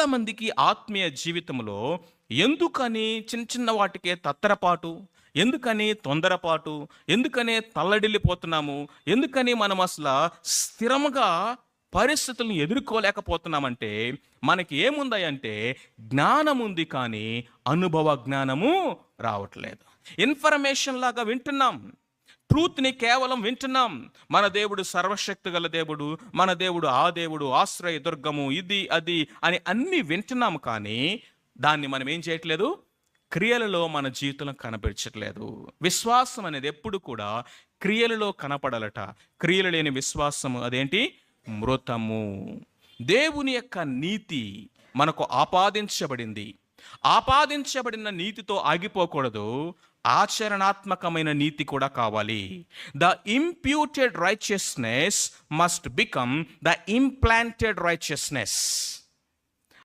చాలామందికి ఆత్మీయ జీవితంలో ఎందుకని చిన్న చిన్న వాటికే తత్తరపాటు, ఎందుకని తొందరపాటు, ఎందుకని తల్లడిల్లిపోతున్నాము, ఎందుకని మనం అసలు స్థిరముగా పరిస్థితులను ఎదుర్కోలేకపోతున్నామంటే మనకి ఏముందంటే జ్ఞానం ఉంది కానీ అనుభవ జ్ఞానము రావట్లేదు. ఇన్ఫర్మేషన్ లాగా వింటున్నాం, ట్రూత్ని కేవలం వింటున్నాం. మన దేవుడు సర్వశక్తి గల దేవుడు, మన దేవుడు ఆ దేవుడు, ఆశ్రయ దుర్గము, ఇది అది అని అన్నీ వింటున్నాం, కానీ దాన్ని మనం ఏం చేయట్లేదు, క్రియలలో మన జీవితంలో కనపరచట్లేదు. విశ్వాసం అనేది ఎప్పుడు కూడా క్రియలలో కనపడాలట. క్రియలు లేని విశ్వాసము అదేంటి, మృతము. దేవుని యొక్క నీతి మనకు ఆపాదించబడింది. ఆపాదించబడిన నీతితో ఆగిపోకూడదు, ఆచరణాత్మకమైన నీతి కూడా కావాలి. The imputed righteousness must become the implanted righteousness.